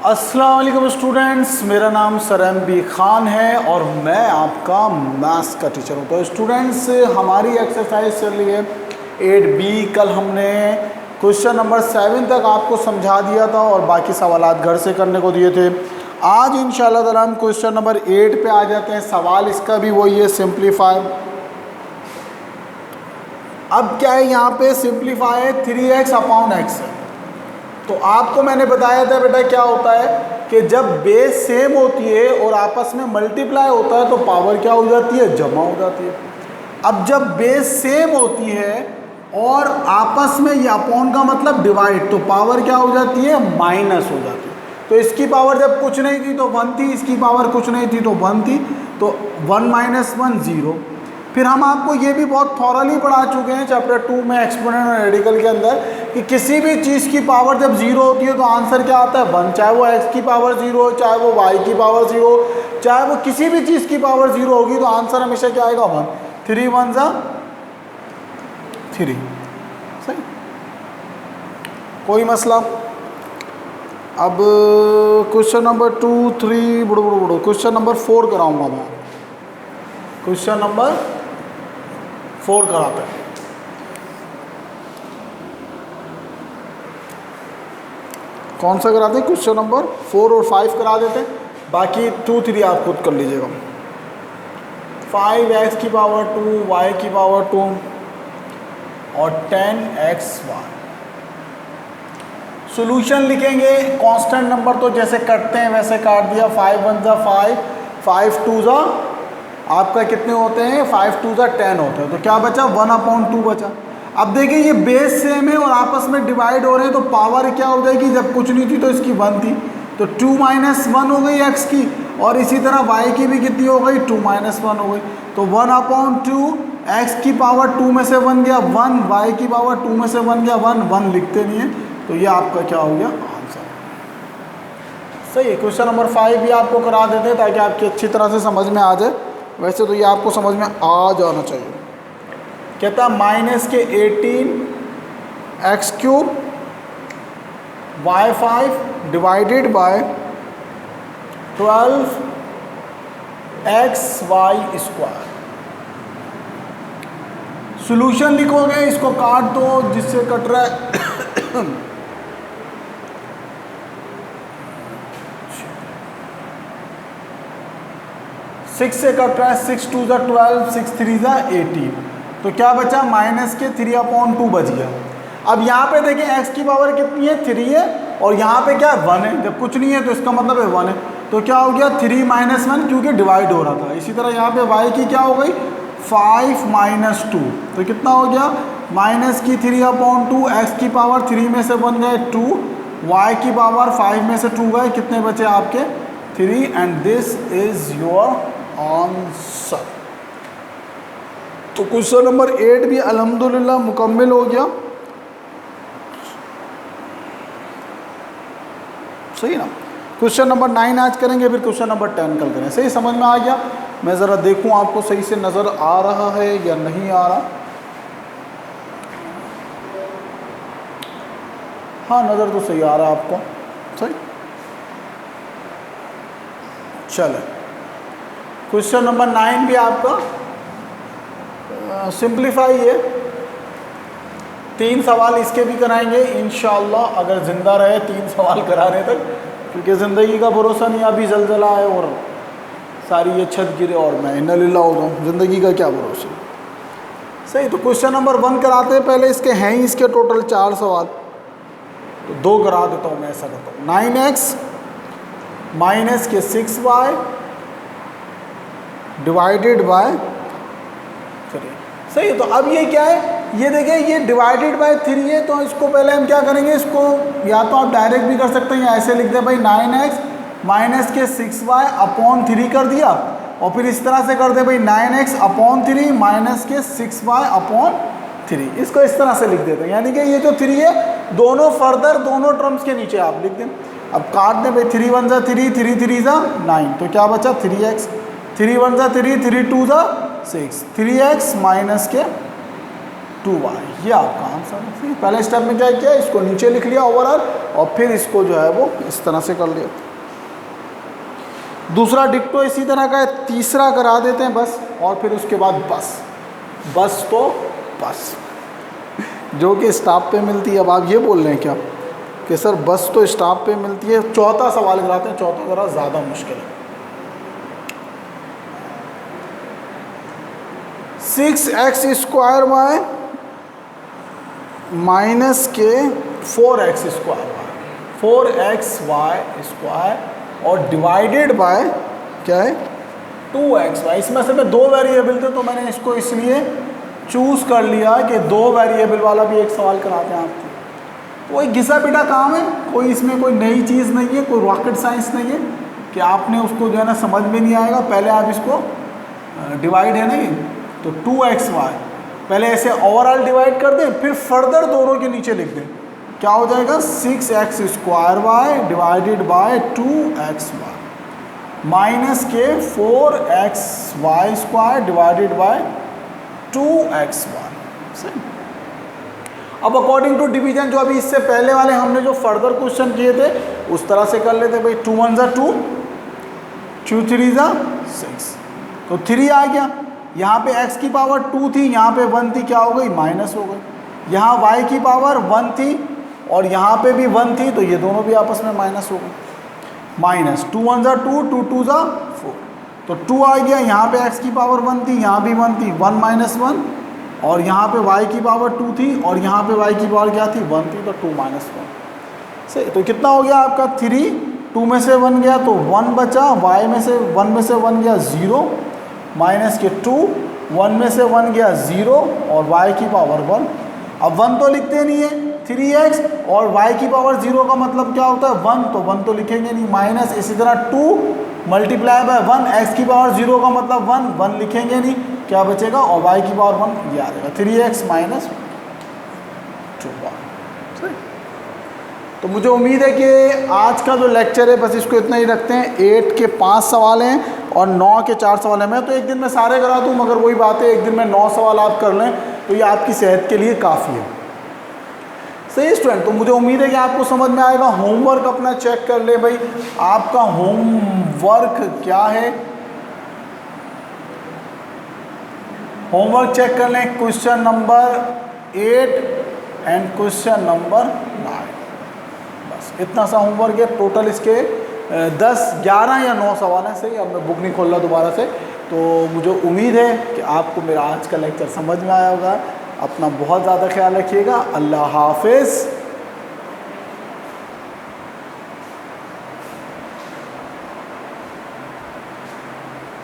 अस्सलाम वालेकुम स्टूडेंट्स, मेरा नाम सर एम.बी. खान है और मैं आपका मैथ्स का टीचर हूँ। तो स्टूडेंट्स, हमारी एक्सरसाइज चल रही है 8B। कल हमने क्वेश्चन नंबर 7 तक आपको समझा दिया था और बाकी सवालात घर से करने को दिए थे। आज इंशाल्लाह ताला हम क्वेश्चन नंबर 8 पे आ जाते हैं। सवाल इसका भी वही है, सिंप्लीफाई। अब क्या है, यहाँ पे सिंप्लीफाई है 3x अपॉन x है। तो आपको मैंने बताया था बेटा क्या होता है कि जब बेस सेम होती है और आपस में मल्टीप्लाई होता है तो पावर क्या हो जाती है, जमा हो जाती है। अब जब बेस सेम होती है और आपस में ये अपॉन का मतलब डिवाइड, तो पावर क्या हो जाती है, माइनस हो जाती है। तो इसकी पावर जब कुछ नहीं थी तो 1 थी, इसकी पावर कुछ नहीं थी तो 1 थी, तो 1 - 1 0। फिर हम आपको ये भी बहुत थॉरली पढ़ा चुके हैं चैप्टर 2 में एक्सपोनेंट और रेडिकल के अंदर कि किसी भी चीज़ की पावर जब 0 होती है तो आंसर क्या आता है, 1। चाहे वो x की पावर 0 हो, चाहे वो y की पावर 0 हो, चाहे वो किसी भी चीज़ की पावर 0 होगी तो आंसर हमेशा क्या आएगा, 1। 3 1 3। सही, कोई मसला। अब क्वेश्चन नंबर 2 3 बुड़ो क्वेश्चन नंबर 4 कराऊंगा मैं। क्वेश्चन नंबर 4 कराते हैं। कौन सा कराते हैं, क्वेश्चन नंबर 4 और 5 करा देते हैं, बाकी 2 3 आप खुद कर लीजिएगा। 5x की पावर 2, y की पावर 2 और 10xy। सॉल्यूशन लिखेंगे, कांस्टेंट नंबर तो जैसे कटते हैं वैसे काट दिया। 5 1 ज़ा 5, 5 2 ज़ा आपका कितने होते हैं, 5 2 ज़ा 10 होते हैं। तो क्या बचा, 1/2 बचा। अब देखिए ये बेस सेम है और आपस में डिवाइड हो रहे हैं तो पावर क्या हो जाएगी, जब कुछ नहीं थी तो इसकी 1 थी तो 2 - 1 हो गई x की, और इसी तरह y की भी कितनी हो गई, 2 - 1 हो गई। तो 1/2 x की पावर 2 में से 1 गया 1, y की पावर 2 में से 1 गया 1, 1 लिखते नहीं है। तो ये आपका क्या हो गया, आंसर। सही है। क्वेश्चन नंबर 5 भी आपको करा देते हैं ताकि आपकी अच्छी तरह से समझ में आ जाए। वैसे तो ये आपको समझ में आ जाना चाहिए। कहता है -18x³ y5 divided by 12xy²। Solution लिखोगे, इसको काट दो जिससे कट रहा है 6 से कट रहा है, 6 2 ज़ा 12, 6 3 ज़ा 18। तो क्या बचा, -3/2 बच गया। अब यहाँ पे देखें x की पावर कितनी है, 3 है, और यहाँ पे क्या है, 1 है। जब कुछ नहीं है तो इसका मतलब है 1 है। तो क्या हो गया, 3 - 1 क्योंकि डिवाइड हो रहा था। इसी तरह यहाँ पे y की क्या हो गई, 5 - 2। तो कितना हो गया, -3/2, x की पावर 3 में से 1 गए 2, y की पावर 5 में से 2 गए, कितने बचे आपके, 3। And this is your answer. तो क्वेश्चन नंबर 8 भी अल्हम्दुलिल्लाह मुकम्मल हो गया। सही ना। क्वेश्चन नंबर 9 आज करेंगे, फिर क्वेश्चन नंबर 10 कल करें। सही समझ में आ गया। मैं ज़रा देखूं आपको सही से नज़र आ रहा है या नहीं आ रहा। हाँ, नज़र तो सही आ रहा है आपको। सही, चले। क्वेश्चन नंबर 9 भी आपका सिंप्लीफाई है। 3 सवाल इसके भी कराएंगे इंशाअल्लाह, अगर ज़िंदा रहे 3 सवाल कराने तक, क्योंकि ज़िंदगी का भरोसा नहीं। अभी जलजला है और सारी ये छत गिरे और मैं इन्ना लिल्लाह हो जाऊँ, ज़िंदगी का क्या भरोसा। सही, तो क्वेश्चन नंबर 1 कराते हैं। पहले इसके हैं ही इसके टोटल 4 सवाल, तो 2 करा देता हूँ मैं। ऐसा करता हूँ, 9x - 6y डिवाइडेड बाय 3। सही है। तो अब ये क्या है, ये देखिए ये डिवाइडेड बाय 3 है, तो इसको पहले हम क्या करेंगे, इसको या तो आप डायरेक्ट भी कर सकते हैं या ऐसे लिख दें भाई, 9x - 6y अपॉन 3 कर दिया, और फिर इस तरह से कर दे भाई 9x अपॉन 3 - 6y अपॉन 3। इसको इस तरह से लिख देते हैं, यानी कि ये जो 3 है दोनों फर्दर दोनों टर्म्स के नीचे आप लिख दें। अब काट दें भाई, 3 1 ज़ा 3, 3 3 ज़ा 9, तो क्या बचा 3x, 3 1 ज़ा 3, 3 2 ज़ा 6, 3x - 2y, ये आपका आंसर है। पहले स्टेप में क्या किया, इसको नीचे लिख लिया ओवरऑल और फिर इसको जो है वो इस तरह से कर लिया। दूसरा डिक्टो इसी तरह का है, तीसरा करा देते हैं बस, और फिर उसके बाद बस तो बस जो कि स्टॉप पे मिलती है। अब आप ये बोल रहे हैं क्या कि सर बस तो स्टॉप पे मिलती है। चौथा सवाल कराते हैं, चौथा ज़रा ज़्यादा मुश्किल है। 6x स्क्वायर वाई माइनस के 4x square Y, 4xy square और डिवाइडेड बाय क्या है 2x वाई। इसमें से दो वेरिएबल थे तो मैंने इसको इसलिए चूज़ कर लिया कि दो वेरिएबल वाला भी एक सवाल कराते हैं आपको। कोई घिसा पिटा काम है, कोई इसमें कोई नई चीज़ नहीं है, कोई रॉकेट साइंस नहीं है कि आपने उसको जो है ना समझ में नहीं आएगा। पहले आप इसको डिवाइड है नहीं तो 2xy पहले ऐसे ओवरऑल डिवाइड कर दें, फिर फर्दर दोनों के नीचे लिख दें। क्या हो जाएगा 6x square Y divided by 2xy minus के 4xy square divided by 2xy। सही। अब अकॉर्डिंग टू डिवीजन जो अभी इससे पहले वाले हमने जो फर्दर क्वेश्चन किए थे उस तरह से कर लेते भाई। 2 1 = 2, 2 3 = 6, तो 3 आ गया। यहाँ पे x की पावर 2 थी, यहाँ पे 1 थी, क्या हो गई माइनस हो गई। यहाँ y की पावर 1 थी और यहाँ पे भी 1 थी, तो ये दोनों भी आपस में माइनस हो गए। माइनस 2 1 = 2, 2 2 = 4, तो 2 आ गया। यहाँ पे x की पावर 1 थी, यहाँ भी 1 थी, 1 - 1, और यहाँ पे y की पावर 2 थी और यहाँ पे y की पावर क्या थी 1 थी, तो 2 - 1। सही, तो कितना हो गया आपका 3, 2 में से 1 गया तो 1 बचा, y में से 1 में से 1 गया 0, माइनस के 2, 1 में से 1 गया 0 और y की पावर 1। अब 1 तो लिखते नहीं है 3x, और y की पावर 0 का मतलब क्या होता है 1, तो 1 तो लिखेंगे नहीं। माइनस इसी तरह 2 मल्टीप्लाई बाय 1, x की पावर 0 का मतलब 1, 1 लिखेंगे नहीं, क्या बचेगा, और y की पावर 1 ये आ जाएगा 3x - 2y। तो मुझे उम्मीद है कि आज का जो लेक्चर है बस इसको इतना ही रखते हैं। 8 के 5 सवाल हैं और 9 के 4 सवाल हैं। मैं तो एक दिन में सारे करा दूँ, मगर वही बात है एक दिन में 9 सवाल आप कर लें तो ये आपकी सेहत के लिए काफ़ी है। सही स्टूडेंट, तो मुझे उम्मीद है कि आपको समझ में आएगा। होमवर्क अपना चेक कर ले भाई, आपका होमवर्क क्या है, होमवर्क चेक कर लें। Question number 8 and question number 9, बस इतना सा होमवर्क है। टोटल इसके 10 11 या 9 सवाल हैं। सही, अब मैं बुक नहीं खोल रहा दोबारा से। तो मुझे उम्मीद है कि आपको मेरा आज का लेक्चर समझ में आया होगा। अपना बहुत ज़्यादा ख्याल रखिएगा। अल्लाह हाफिज़।